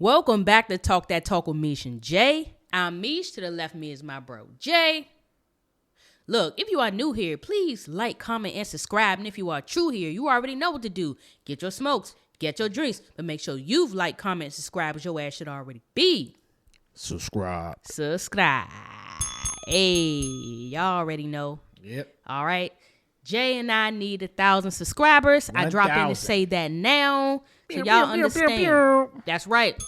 Welcome back to Talk That Talk with Meesh and Jay. I'm Meesh. To the left of me is my bro, Jay. Look, if you are new here, please like, comment, and subscribe. And if you are true here, you already know what to do. Get your smokes, get your drinks, but make sure you've liked, comment, and subscribed, as your ass should already be. Subscribe. Hey, y'all already know. Yep. All right. Jay and I need 1,000 subscribers. 1,000. I drop in to say that now so y'all understand. That's right.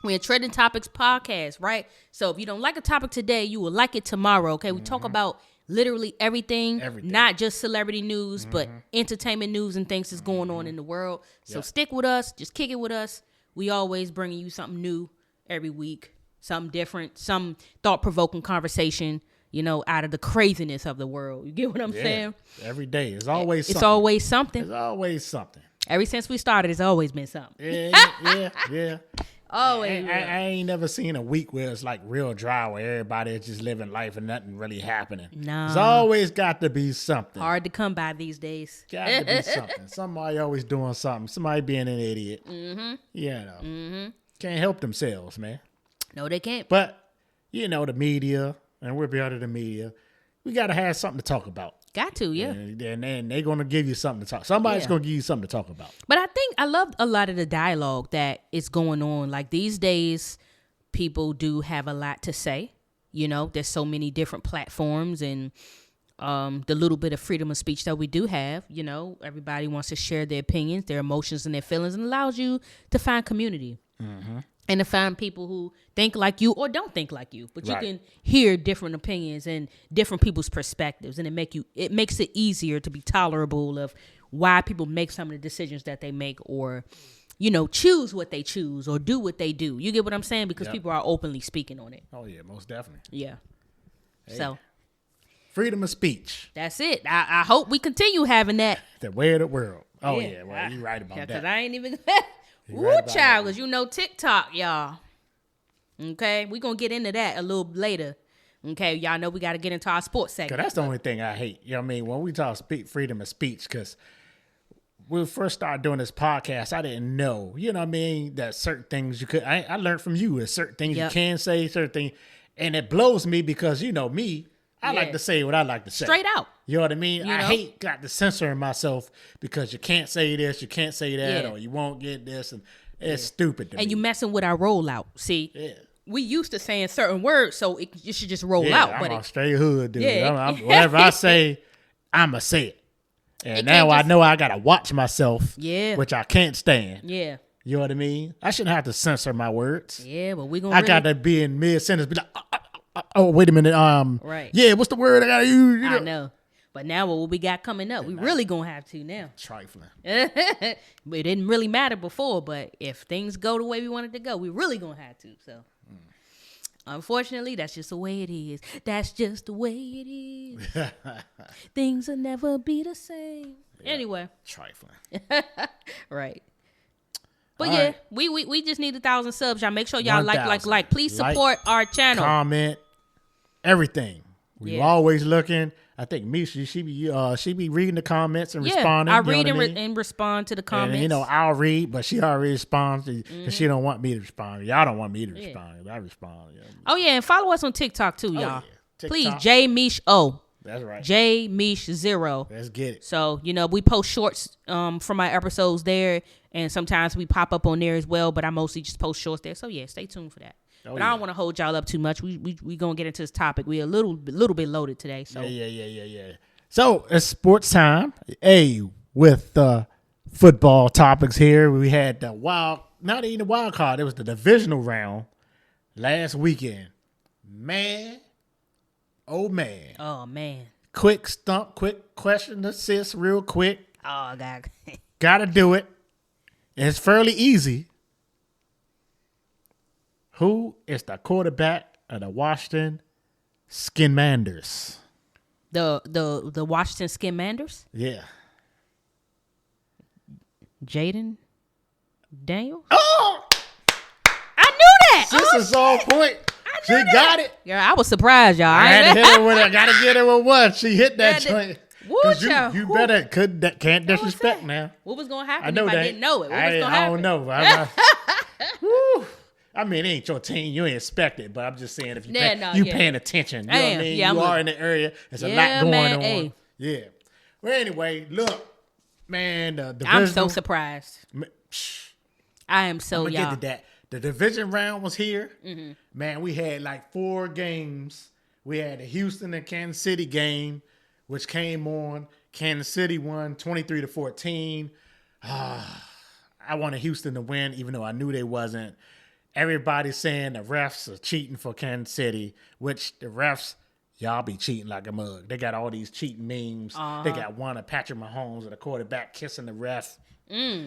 We're a Trending Topics podcast, right? So if you don't like a topic today, you will like it tomorrow, okay? We talk about literally everything, not just celebrity news, but entertainment news and things that's going on in the world. So stick with us. Just kick it with us. We always bringing you something new every week, something different, some thought-provoking conversation, you know, out of the craziness of the world. You get what I'm saying? Every day. It's always something. It's always something. It's always something. Ever since we started, it's always been something. Yeah. Always. I ain't never seen a week where it's like real dry, where everybody is just living life and nothing really happening. No. There's always got to be something. Hard to come by these days. Got to be something. Somebody always doing something. Somebody being an idiot. Can't help themselves, man. No, they can't. But, you know, the media, and we're part of the media, we got to have something to talk about. Got to, yeah. And then they're going to give you something to talk. Somebody's going to give you something to talk about. But I think I love a lot of the dialogue that is going on. Like these days, people do have a lot to say. You know, there's so many different platforms and the little bit of freedom of speech that we do have. You know, everybody wants to share their opinions, their emotions, and their feelings, and allows you to find community. And to find people who think like you or don't think like you, but you can hear different opinions and different people's perspectives, and it makes it easier to be tolerable of why people make some of the decisions that they make, or you know, choose what they choose or do what they do. You get what I'm saying? Because people are openly speaking on it. Oh yeah, most definitely. Yeah. Hey. So freedom of speech. That's it. I hope we continue having that. The way of the world. Oh yeah, well you're right about that. Because I ain't even. Woo, child, because you know TikTok, y'all. Okay, we're going to get into that a little later. Okay, y'all know we got to get into our sports segment. That's the only thing I hate. You know what I mean? When we talk freedom of speech, because when we first started doing this podcast, I didn't know, you know what I mean, that certain things you could, I learned from you, that certain things you can say, certain things, and it blows me because, you know, me, I like to say what I like to say. Straight out. You know what I mean? I hate got to censoring myself because you can't say this, you can't say that, or you won't get this, and it's stupid to me. And you messing with our rollout. See, we used to saying certain words, so you should just roll out. I'm but a straight hood dude. Whatever I say, I'ma say it. And now I know I gotta watch myself, which I can't stand. Yeah. You know what I mean? I shouldn't have to censor my words. Yeah, but we're gonna. I gotta be in mid sentence, be like, oh, wait a minute. Right. Yeah, what's the word I gotta use? I know. But now what we got coming up, we really gonna have to now. Trifling. It didn't really matter before, but if things go the way we wanted to go, we really gonna have to. So, unfortunately, that's just the way it is. That's just the way it is. Things will never be the same. Yeah. Anyway. Trifling. Right. But we just need 1,000 subs. Y'all make sure y'all like. Please support our channel. Comment. Everything. We're always looking. I think Meesh, she be reading the comments and responding. I read and respond to the comments. And, you know, I'll read, but she already responds because she don't want me to respond. Y'all don't want me to respond. I respond. Yeah. Oh, yeah, and follow us on TikTok, too, y'all. Yeah. Please, J Meesh O. That's right. J Meesh 0. Let's get it. So, you know, we post shorts from our episodes there, and sometimes we pop up on there as well, but I mostly just post shorts there. So, yeah, stay tuned for that. But I don't want to hold y'all up too much. We gonna get into this topic. We a little bit loaded today. So yeah. So it's sports time. With football topics here. We had the not even the wild card. It was the divisional round last weekend. Man, oh man. Oh man. Quick question assist, real quick. Oh God. Gotta do it. It's fairly easy. Who is the quarterback of the Washington Skinmanders? The Washington Skinmanders? Yeah. Jaden Daniel? Oh! I knew that! This is on point. She got it. Yeah, I was surprised, y'all. I had to hit her with it. I got to get her with one. She hit that joint. You better can't disrespect now. What was going to happen if I didn't know it? What was going to happen? I don't know. I mean, it ain't your team. You ain't expect it, but I'm just saying if you paying attention, you know what I mean? You are in the area. There's a lot going on. Hey. Yeah. Well, anyway, look, man, the divisional, I'm so surprised. I am so, I'm gonna get to that. The division round was here. Mm-hmm. Man, we had like 4 games. We had the Houston and Kansas City game, which came on. Kansas City won 23-14. I wanted Houston to win, even though I knew they wasn't. Everybody's saying the refs are cheating for Kansas City, which the refs, y'all be cheating like a mug. They got all these cheating memes. They got one of Patrick Mahomes or the quarterback kissing the ref.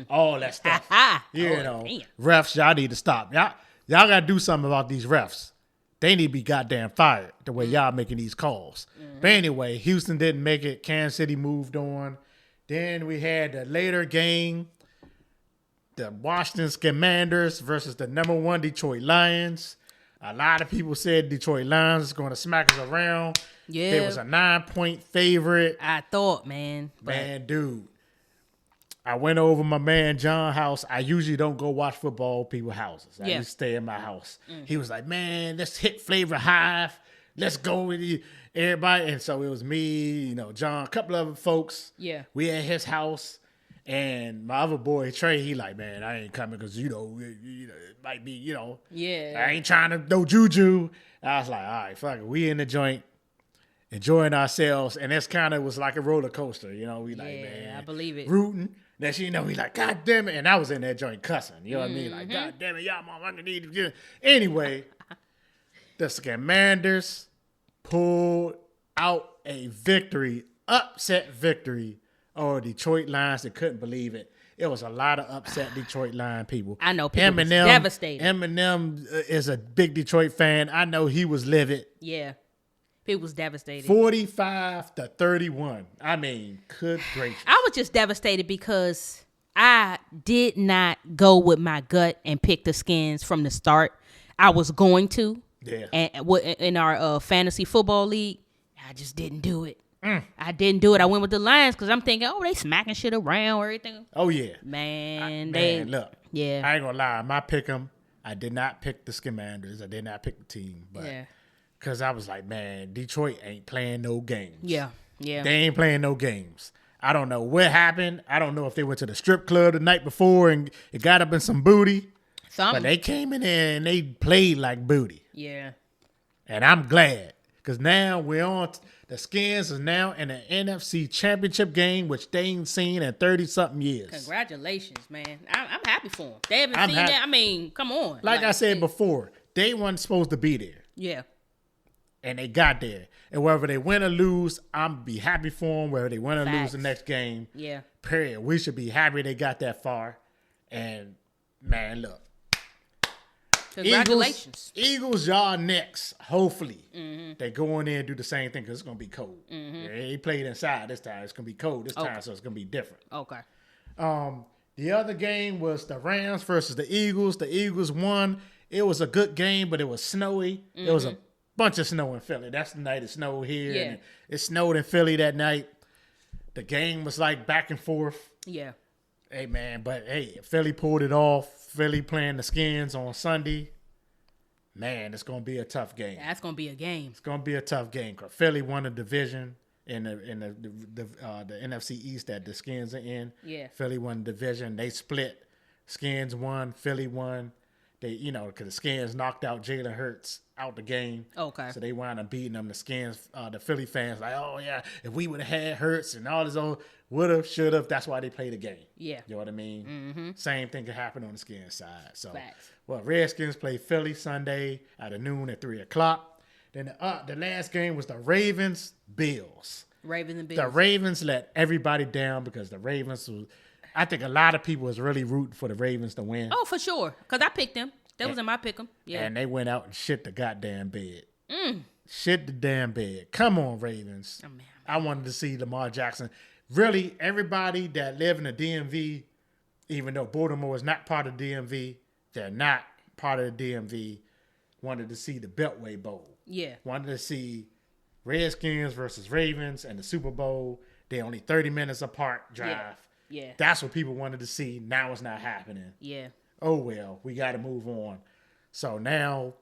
All that stuff. Refs, y'all need to stop. Y'all got to do something about these refs. They need to be goddamn fired the way y'all making these calls. But anyway, Houston didn't make it. Kansas City moved on. Then we had the later game, the Washington Commanders versus the #1 Detroit Lions. A lot of people said Detroit Lions is going to smack us around. Yeah. It was a 9-point favorite. I thought, man. Man, dude. I went over my man John's house. I usually don't go watch football at people's houses. I just stay in my house. He was like, man, let's hit Flavor Hive. Let's go with everybody. And so it was me, John, a couple of other folks. Yeah. We at his house. And my other boy, Trey, he like, man, I ain't coming because, it might be, Yeah. I ain't trying to no juju. I was like, all right, fuck it. We in the joint, enjoying ourselves. And that's kind of was like a roller coaster. We like, man. I believe it. Rooting. Then we like, God damn it. And I was in that joint cussing. You know what I mean? Like, God damn it, y'all motherfucker need to get. Anyway, the Commanders pulled out a victory, upset victory over Detroit Lions. They couldn't believe it. It was a lot of upset Detroit Lion people. I know people was devastated. Eminem is a big Detroit fan. I know he was livid. Yeah. People was devastated. 45-31. I mean, good gracious. I was just devastated because I did not go with my gut and pick the Skins from the start. I was going to. Yeah. And in our fantasy football league, I just didn't do it. I didn't do it. I went with the Lions because I'm thinking, they smacking shit around or everything. Oh, yeah. Man, look. Yeah. I ain't going to lie. My pick 'em, I did not pick the Commanders. I did not pick the team. But because I was like, man, Detroit ain't playing no games. Yeah. Yeah. They ain't playing no games. I don't know what happened. I don't know if they went to the strip club the night before and it got up in some booty. But they came in there and they played like booty. Yeah. And I'm glad. Because now we're on. The Skins is now in the NFC Championship game, which they ain't seen in 30-something years. Congratulations, man. I'm happy for them. They haven't seen that. I mean, come on. Like I said before, they weren't supposed to be there. Yeah. And they got there. And whether they win or lose, I'm going to be happy for them. Whether they win or lose the next game. Yeah. Period. We should be happy they got that far. And, man, look. Congratulations. Eagles, y'all next. Hopefully. They go in there and do the same thing because it's going to be cold. They played inside this time. It's going to be cold this time, so it's going to be different. Okay. The other game was the Rams versus the Eagles. The Eagles won. It was a good game, but it was snowy. It was a bunch of snow in Philly. That's the night it snowed here. Yeah. And it snowed in Philly that night. The game was like back and forth. Yeah. Hey, man, but hey, Philly pulled it off. Philly playing the Skins on Sunday. Man, it's going to be a tough game. That's going to be a game. It's going to be a tough game. Cause Philly won the division in the NFC East that the Skins are in. Yeah. Philly won the division. They split. Skins won. Philly won. They, because the Skins knocked out Jalen Hurts out the game. Okay. So they wound up beating them. The Skins, the Philly fans, like, oh yeah, if we would have had Hurts and all this old woulda, shoulda, that's why they play the game. Yeah. You know what I mean? Mm-hmm. Same thing could happen on the Skins side. So, facts. Well, Redskins play Philly Sunday at noon at 3:00. Then the last game was the Ravens-Bills. Ravens and Bills. The Ravens let everybody down because the Ravens was. I think a lot of people was really rooting for the Ravens to win. Oh, for sure. Because I picked them. That was in my pick 'em. Yeah. And they went out and shit the goddamn bed. Shit the damn bed. Come on, Ravens. Oh, man. I wanted to see Lamar Jackson. Really, everybody that live in the DMV, even though Baltimore is not part of the DMV, they're not part of the DMV, wanted to see the Beltway Bowl. Yeah. Wanted to see Redskins versus Ravens and the Super Bowl. They're only 30 minutes apart drive. Yeah. That's what people wanted to see. Now it's not happening. Yeah. Oh, well, we got to move on. So now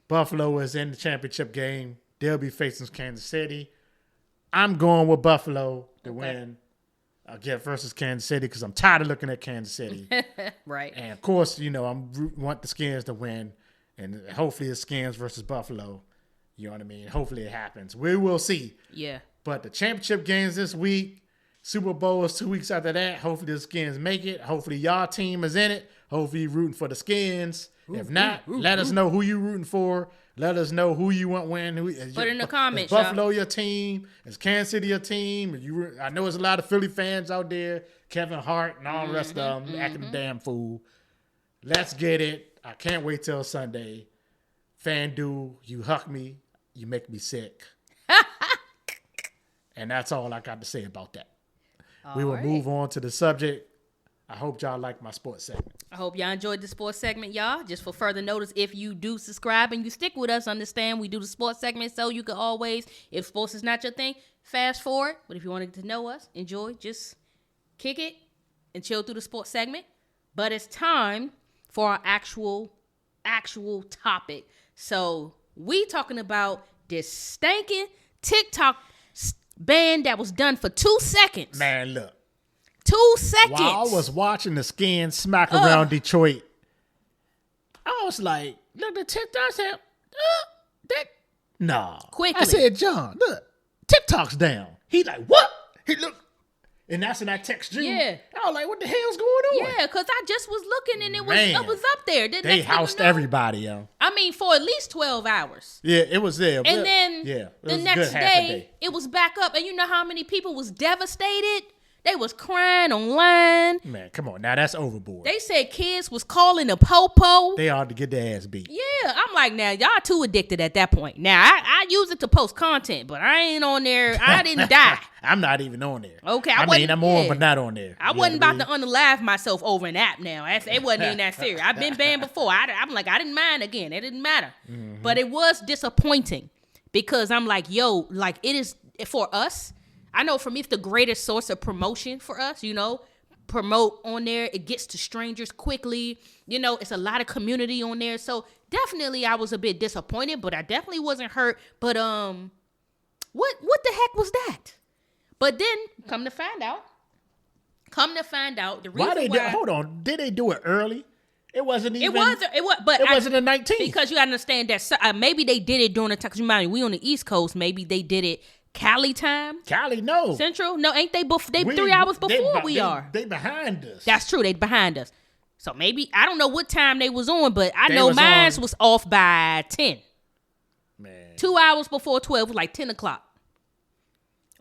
Buffalo is in the championship game. They'll be facing Kansas City. I'm going with Buffalo to win again versus Kansas City because I'm tired of looking at Kansas City. Right. And of course, I want the Skins to win, and hopefully it's Skins versus Buffalo. You know what I mean? Hopefully it happens. We will see. Yeah. But the championship games this week, Super Bowl is 2 weeks after that. Hopefully the Skins make it. Hopefully y'all team is in it. Hopefully you're rooting for the Skins. If not, let us know who you're rooting for. Let us know who you want win. Put in the comments. Is Buffalo your team? Is Kansas City your team? I know there's a lot of Philly fans out there. Kevin Hart and all the rest of them acting a damn fool. Let's get it. I can't wait till Sunday. FanDuel, you huck me. You make me sick. And that's all I got to say about that. We will move on to the subject. I hope y'all like my sports segment. I hope y'all enjoyed the sports segment, y'all. Just for further notice, if you do subscribe and you stick with us, understand we do the sports segment so you can always, if sports is not your thing, fast forward. But if you wanted to know us, enjoy, just kick it and chill through the sports segment. But it's time for our actual topic. So we talking about this stinking TikTok ban that was done for 2 seconds. Man, look. 2 seconds. While I was watching the Skins smack around Detroit, I was like, look, the TikTok said, nah. Quickly. I said, John, look, TikTok's down. He like, what? He look. And that's when I text you. Yeah. I was like, what the hell's going on? Yeah, because I just was looking and it was up there. They housed everybody, yo. I mean, for at least 12 hours. Yeah, it was there. And then the next day, it was back up. And you know how many people was devastated? They was crying online. Man, come on. Now that's overboard. They said kids was calling the po-po. They ought to get their ass beat. Yeah, I'm like, now, y'all too addicted at that point. Now, I use it to post content, but I ain't on there. I didn't die. I'm not even on there. Okay, I'm on, but not on there. I wasn't about to unalive myself over an app now. It wasn't even that serious. I've been banned before. I'm like, I didn't mind again. It didn't matter. Mm-hmm. But it was disappointing because I'm like, yo, like it is for us. I know for me, it's the greatest source of promotion for us, promote on there. It gets to strangers quickly. It's a lot of community on there. So definitely I was a bit disappointed, but I definitely wasn't hurt. But what the heck was that? But then come to find out, the reason why hold on, did they do it early? It wasn't even. But it wasn't the 19th. Because you understand that maybe they did it during the time. Because we on the East Coast. Maybe they did it Cali time. Cali, no. Central, no. Ain't they? They 3 hours before we are. They behind us. That's true. They behind us. So maybe I don't know what time they was on, but I know mine was off by 10. Man, 2 hours before 12 was like 10 o'clock.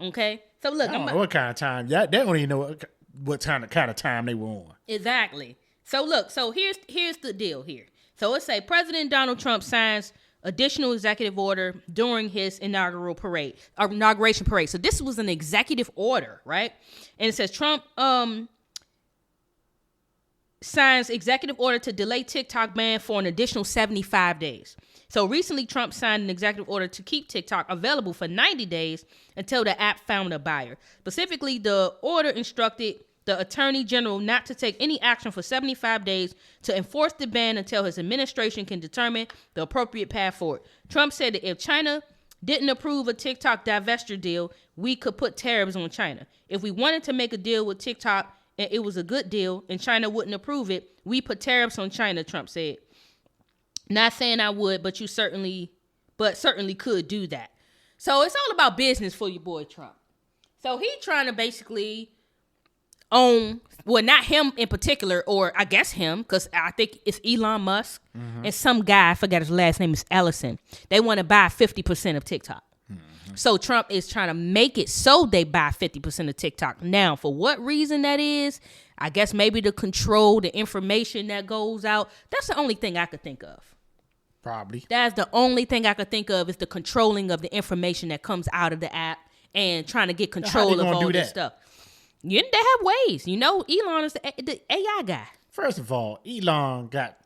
Okay, so look, I don't know what kind of time. Yeah, they don't even know what kind of time they were on. Exactly. So look, here's the deal here. So let's say President Donald Trump signs additional executive order during his inauguration parade. So this was an executive order, right? And it says Trump signs executive order to delay TikTok ban for an additional 75 days. So recently, Trump signed an executive order to keep TikTok available for 90 days until the app found a buyer. Specifically, the order instructed the Attorney General not to take any action for 75 days to enforce the ban until his administration can determine the appropriate path forward. Trump said that if China didn't approve a TikTok divestiture deal, we could put tariffs on China. If we wanted to make a deal with TikTok and it was a good deal and China wouldn't approve it, we put tariffs on China, Trump said. Not saying I would, but certainly could do that. So it's all about business for your boy Trump. So he trying to basically not him in particular, or I guess him, because I think it's Elon Musk and some guy, I forgot his last name is Ellison. They want to buy 50% of TikTok. So Trump is trying to make it so they buy 50% of TikTok. Now, for what reason that is, I guess maybe to control the information that goes out. That's the only thing I could think of. Probably. That's the only thing I could think of is the controlling of the information that comes out of the app and trying to get control of all this stuff. Yeah, they have ways. Elon is the AI guy. First of all, Elon got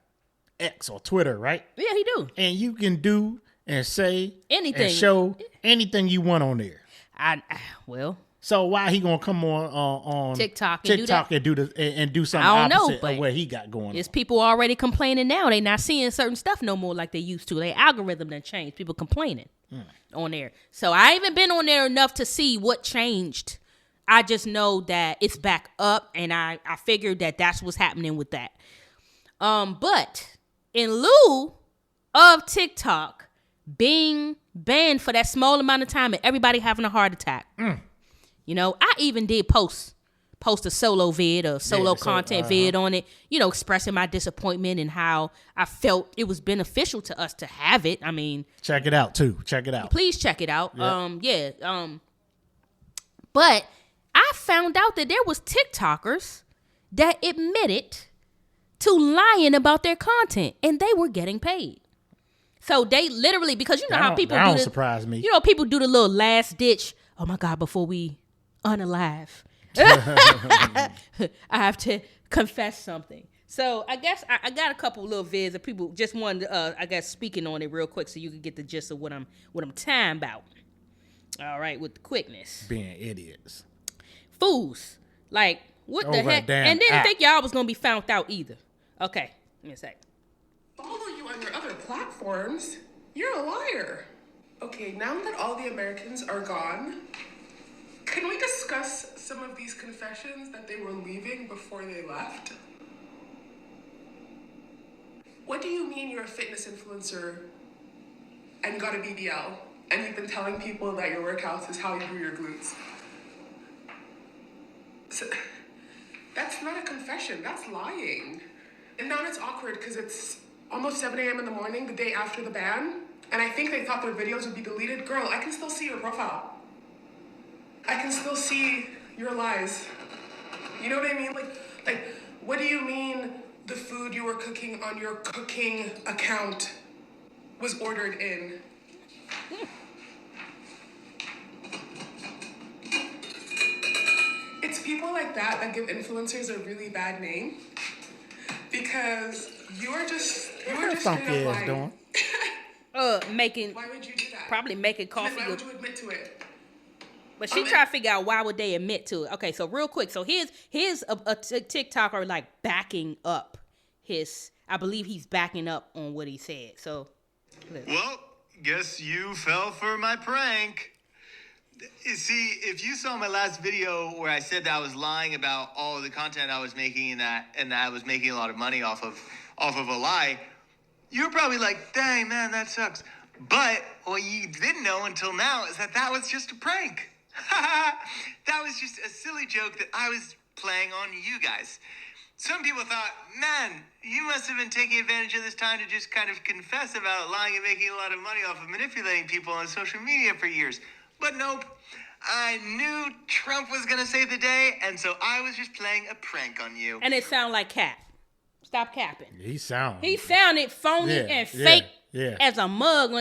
X or Twitter, right? Yeah, he do. And you can do and say anything and show anything you want on there. So why he gonna come on TikTok and do something opposite of what he got going on? It's people already complaining now. They not seeing certain stuff no more like they used to. Their algorithm done changed. People complaining on there. So I haven't been on there enough to see what changed. I just know that it's back up, and I figured that that's what's happening with that. But in lieu of TikTok being banned for that small amount of time and everybody having a heart attack, you know, I even did post a solo vid or solo content vid on it, you know, expressing my disappointment and how I felt it was beneficial to us to have it. I mean, check it out too. Check it out. Please check it out. Yep. But I found out that there was TikTokers that admitted to lying about their content, and they were getting paid. So they literally, because you know how people do surprise me. You know, people do the little last ditch. Oh my God! Before we unalive, I have to confess something. So I guess I got a couple little vids of people just wanted, I guess, speaking on it real quick, so you can get the gist of what I'm talking about. All right, with the quickness. Being idiots. Fools. Like, what the heck? And didn't think y'all was going to be found out either. Okay, give me a sec. Follow you on your other platforms. You're a liar. Okay, now that all the Americans are gone, can we discuss some of these confessions that they were leaving before they left? What do you mean you're a fitness influencer and got a BBL and you've been telling people that your workouts is how you grew your glutes? So, that's not a confession, that's lying. And now it's awkward because it's almost 7 a.m. in the morning, the day after the ban, and I think they thought their videos would be deleted. Girl, I can still see your profile. I can still see your lies. You know what I mean? Like, what do you mean the food you were cooking on your cooking account was ordered in? It's people like that give influencers a really bad name because you were just straight up lying. Making. Why would you do that? Probably making coffee. Why would you admit to it? But she tried to figure out why would they admit to it. Okay, so real quick, so here's a TikToker like backing up his. I believe he's backing up on what he said. So. Well, guess you fell for my prank. You see, if you saw my last video where I said that I was lying about all of the content I was making and that I was making a lot of money off of a lie, you're probably like, dang, man, that sucks. But what you didn't know until now is that was just a prank. That was just a silly joke that I was playing on you guys. Some people thought, man, you must have been taking advantage of this time to just kind of confess about lying and making a lot of money off of manipulating people on social media for years. But nope, I knew Trump was going to save the day, and so I was just playing a prank on you. And it sounded like cap. Stop capping. He sounded phony and fake as a mug.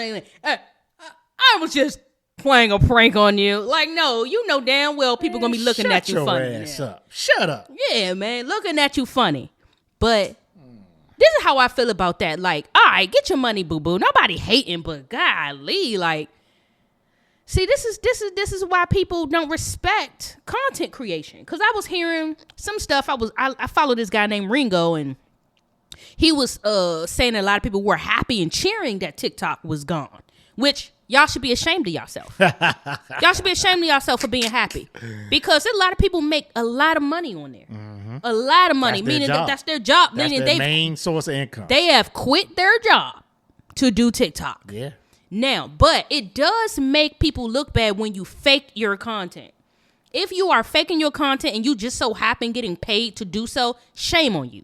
I was just playing a prank on you. Like, no, you know damn well people going to be looking at you funny. Shut your ass up. Shut up. Yeah, man, looking at you funny. But this is how I feel about that. Like, all right, get your money, boo-boo. Nobody hating, but golly, like, see, this is why people don't respect content creation. Because I was hearing some stuff. I follow this guy named Ringo, and he was saying that a lot of people were happy and cheering that TikTok was gone. Which y'all should be ashamed of yourself. Y'all should be ashamed of yourself for being happy, because a lot of people make a lot of money on there. Mm-hmm. A lot of money, meaning that's their job. That's their main source of income. They have quit their job to do TikTok. Yeah. Now, but it does make people look bad when you fake your content. If you are faking your content and you just so happen getting paid to do so, shame on you.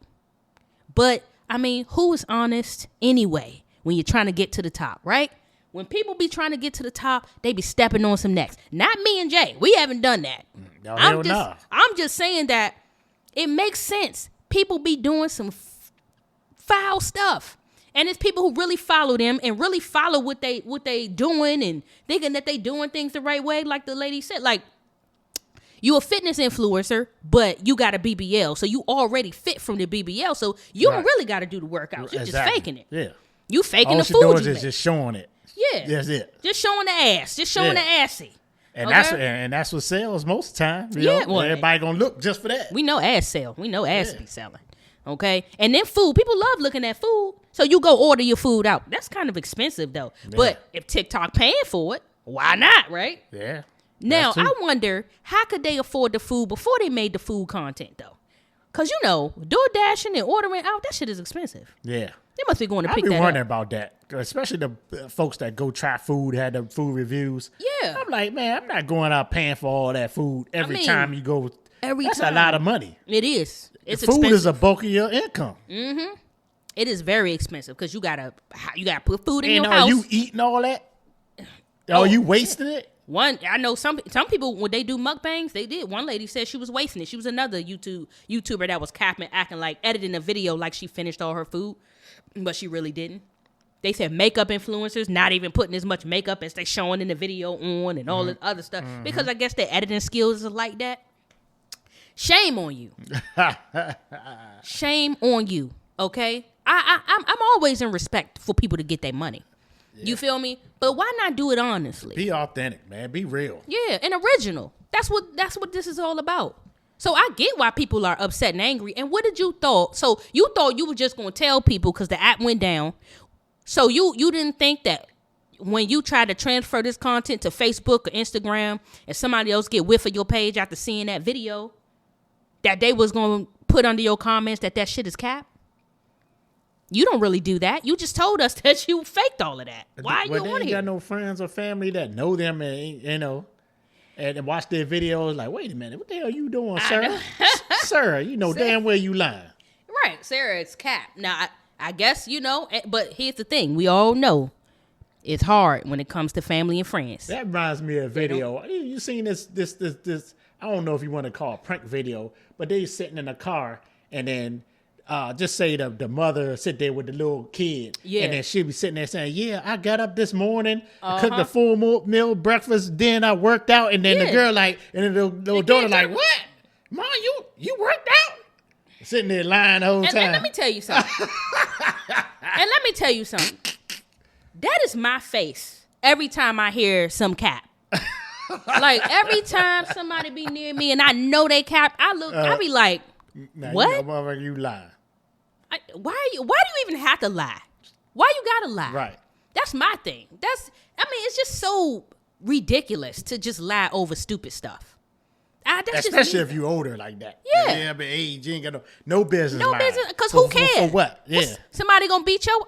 But, I mean, who is honest anyway when you're trying to get to the top, right? When people be trying to get to the top, they be stepping on some necks. Not me and Jay. We haven't done that. No, I'm just saying that it makes sense. People be doing some foul stuff. And it's people who really follow them and really follow what they doing and thinking that they doing things the right way, like the lady said. Like, you a fitness influencer, but you got a BBL, so you already fit from the BBL, so you don't really got to do the workouts. You're just faking it. Yeah, you faking all the she food. Doing is just showing it. Yeah, that's it. Just showing the ass. Just showing the assy. And okay? that's what sells most of the time. You Yeah, know? well, Everybody gonna look just for that. We know ads sell. We know ads be selling. Okay? And then food. People love looking at food. So you go order your food out. That's kind of expensive, though. Yeah. But if TikTok paying for it, why not, right? Yeah. Now, I wonder, how could they afford the food before they made the food content, though? Because, you know, DoorDashing and ordering out, that shit is expensive. Yeah. They must be going to pick that up. I be wondering up. about that, especially the folks that go try food, had the food reviews. Yeah. I'm like, man, I'm not going out paying for all that food every time you go. That's a lot of money. It is. It's food expensive. is a bulk of your income. Mm-hmm. It is very expensive because you gotta put food in your house. Are you eating all that? Are you wasting it? I know some people, when they do mukbangs, they did. One lady said she was wasting it. She was another YouTuber that was capping, acting like, editing a video like she finished all her food, but she really didn't. They said makeup influencers not even putting as much makeup as they showing in the video on and all this other stuff because I guess their editing skills are like that. Shame on you. Shame on you. Okay, I'm always in respect for people to get their money. Yeah. You feel me? But why not do it honestly? Be authentic, man. Be real. Yeah, and original. That's what this is all about. So I get why people are upset and angry. And what did you thought? So you thought you were just gonna tell people because the app went down. So you didn't think that when you try to transfer this content to Facebook or Instagram and somebody else get whiff of your page after seeing that video, that they was gonna put under your comments that shit is cap? You don't really do that. You just told us that you faked all of that. Why are you on here? They got no friends or family that know them and and watch their videos like, wait a minute, what the hell you doing, sir? Sir, you know damn well you lying. Right, Sarah, it's cap. Now, I guess, but here's the thing. We all know it's hard when it comes to family and friends. That reminds me of a video. You seen this, I don't know if you want to call it a prank video, but they sitting in a car and then just say the mother sit there with the little kid, and then she'll be sitting there saying, "Yeah, I got up this morning, cooked a full meal breakfast, then I worked out," and then the girl and then the little daughter like, "What, Mom? You worked out?" Sitting there lying the whole time. And let me tell you something. That is my face every time I hear some cap. Like every time somebody be near me and I know they cap, I be like, what? You lying. Why do you even have to lie? Why you gotta lie? Right. That's my thing. It's just so ridiculous to just lie over stupid stuff. Especially if you older like that. Yeah. But age, you ain't got no business. No lying. business, because who cares? For what? Yeah. Somebody gonna beat you?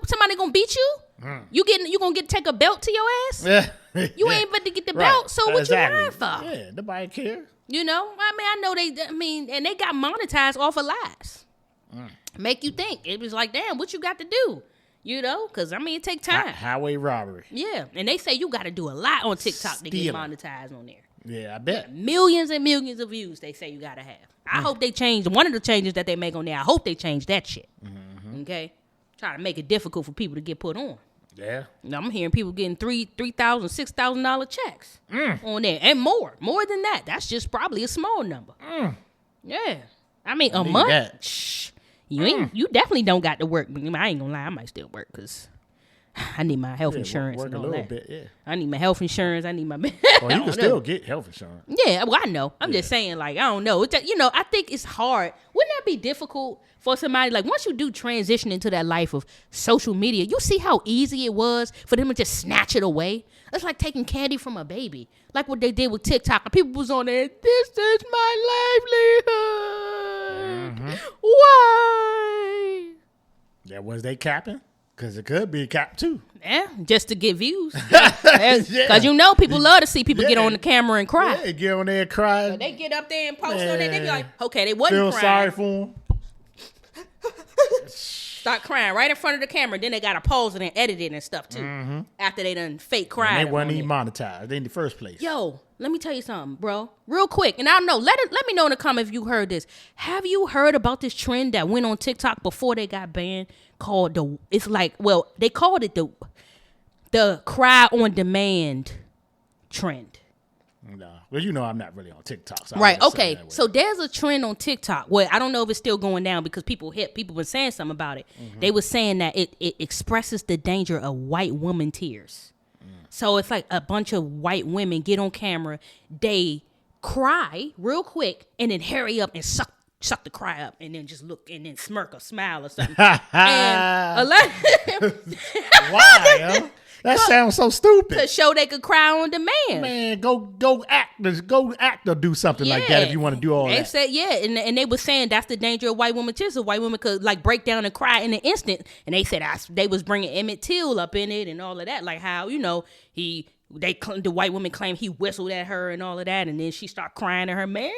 You gonna take a belt to your ass? Yeah. You ain't about to get the belt, so what you lying for? Yeah, nobody care. I know and they got monetized off of lies. Make you think. It was like, damn, what you got to do? Because, it take time. Highway robbery. Yeah, and they say you got to do a lot on TikTok to get monetized on there. Yeah, I bet. Millions and millions of views they say you got to have. I hope they change. One of the changes that they make on there, I hope they change that shit. Mm-hmm. Okay? Try to make it difficult for people to get put on. Yeah. I'm hearing people getting $3,000, $6,000 checks on there. And more than that. That's just probably a small number. Yeah. A month? Shh. You definitely don't got to work. I ain't gonna lie, I might still work because I need my health insurance. Work and a all little that. bit, yeah. I need my health insurance. I need my. You can still get health insurance. Yeah, well, I know. I'm just saying, like, I don't know. I think it's hard. Wouldn't that be difficult for somebody, like, once you do transition into that life of social media, you see how easy it was for them to just snatch it away? It's like taking candy from a baby, like what they did with TikTok. People was on there, this is my livelihood. Why? Yeah, was they capping? Because it could be cap too. Yeah, just to get views. Because people love to see people get on the camera and cry. Yeah, get on there and cry. So they get up there and post on there. They be like, okay, they wasn't feel crying. Sorry for them. Start crying right in front of the camera. Then they got to pause it and edit it and stuff too. After they done fake crying. And they weren't even monetized in the first place. Yo, let me tell you something, bro. Real quick. And I don't know. Let me know in the comments if you heard this. Have you heard about this trend that went on TikTok before they got banned? Called they called it the cry on demand trend. No. Well, I'm not really on TikTok. So right. Okay. So there's a trend on TikTok. Well, I don't know if it's still going down because people been saying something about it. They were saying that it expresses the danger of white woman tears. So it's like a bunch of white women get on camera, they cry real quick, and then hurry up and suck the cry up, and then just look and then smirk or smile or something. And a lot why? Huh? That sounds so stupid. To show they could cry on demand. Man, go act or do something like that if you want to do all they that. Said, and they were saying that's the danger of white women too. So white women could like break down and cry in an instant. And they said they was bringing Emmett Till up in it and all of that, like how the white woman claimed he whistled at her and all of that, and then she started crying at her, man,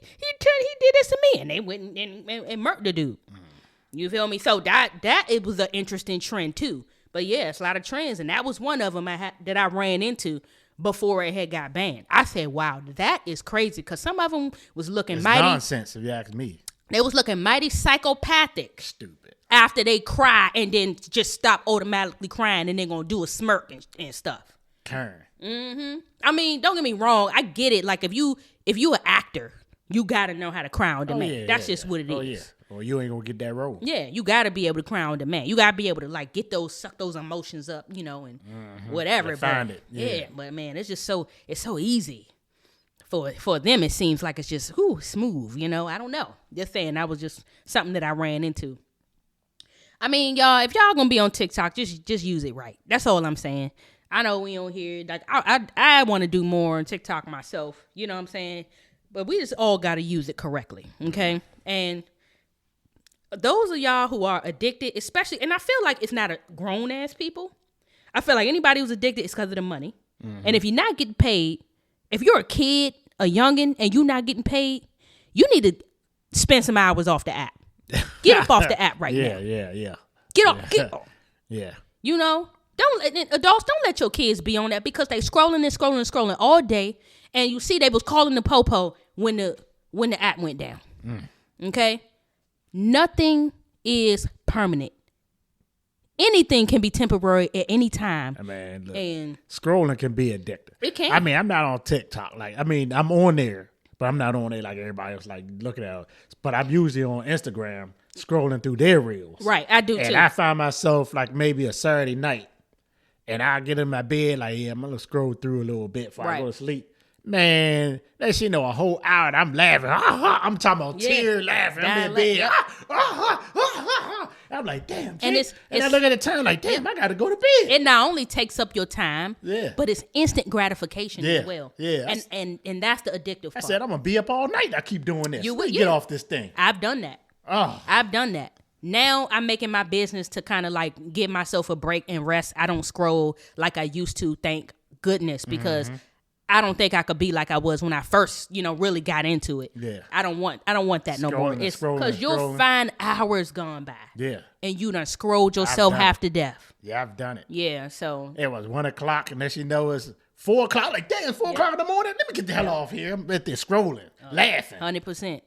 he did this to me, and they went and murked the dude. You feel me? So that it was an interesting trend too. But yeah, it's a lot of trends, and that was one of them that I ran into before it had got banned. I said, wow, that is crazy, because some of them was looking it's mighty nonsense if you ask me. They was looking mighty psychopathic. Stupid. After they cry and then just stop automatically crying, and they're gonna do a smirk and stuff. Turn. I mean, don't get me wrong. I get it. Like if you an actor, you gotta know how to cry on demand. Yeah, That's just what it is. Oh yeah. Or you ain't gonna get that role. Yeah, you gotta be able to cry on demand. You gotta be able to like suck those emotions up, and whatever. Find it. Yeah, but man, it's so easy. For them, it seems like it's just smooth. I don't know. Just saying, that was just something that I ran into. I mean, y'all, if y'all gonna be on TikTok, just use it right. That's all I'm saying. I know we on here, like I want to do more on TikTok myself. You know what I'm saying? But we just all got to use it correctly, okay? And those of y'all who are addicted, especially, and I feel like it's not a grown ass people. I feel like anybody who's addicted is because of the money. And if you're not getting paid, if you're a kid, a youngin, and you're not getting paid, you need to spend some hours off the app. Get up off the app right now. Yeah. Get off. Yeah. Adults, don't let your kids be on that, because they scrolling all day, and you see they was calling the popo when the app went down. Okay? Nothing is permanent. Anything can be temporary at any time. Man, look, and scrolling can be addictive. It can. I mean, I'm not on TikTok. I'm on there, but I'm not on there like everybody else, like looking at it. But I'm usually on Instagram scrolling through their reels. Right, I do too. And I find myself like maybe a Saturday night, and I get in my bed like, I'm gonna scroll through a little bit before I go to sleep. Man, that shit a whole hour and I'm laughing. I'm talking about tears laughing. I'm in bed. I'm like, damn. And I look at the time like, damn, I gotta go to bed. It not only takes up your time, but it's instant gratification as well. Yeah. And that's the addictive part. I said, I'm gonna be up all night. I keep doing this. Get off this thing. I've done that. I've done that. Now I'm making my business to kind of like give myself a break and rest. I don't scroll like I used to, thank goodness, because I don't think I could be like I was when I first, really got into it. Yeah. I don't want that no more. It's because you'll find hours gone by. Yeah. And you done scrolled yourself half to death. Yeah, I've done it. Yeah, so. It was 1:00, and then it's 4:00. Like, damn, 4:00 in the morning. Let me get the hell off here. I'm at there scrolling, laughing. 100%.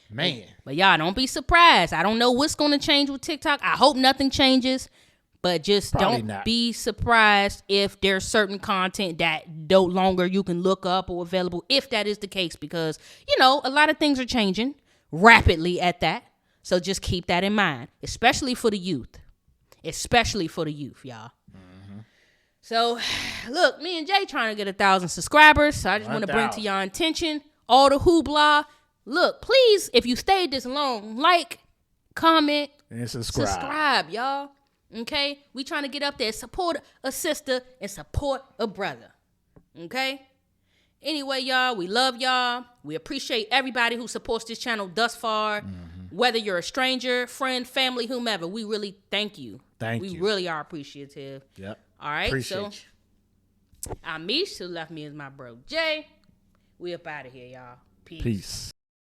Man. But y'all, don't be surprised. I don't know what's going to change with TikTok. I hope nothing changes. But just don't be surprised if there's certain content that no longer you can look up or available, if that is the case, because, a lot of things are changing rapidly at that. So just keep that in mind, especially for the youth. Especially for the youth, y'all. So, look, me and Jay trying to get 1,000 subscribers. So I just want to bring to y'all attention all the hoopla. Look, please, if you stayed this long, like, comment, and subscribe, y'all. Okay? We trying to get up there. Support a sister and support a brother. Okay? Anyway, y'all, we love y'all. We appreciate everybody who supports this channel thus far. Whether you're a stranger, friend, family, whomever, we really thank you. We really are appreciative. Yep. All right? Appreciate you. I'm Meesh, who left me as my bro Jay. We up out of here, y'all. Peace.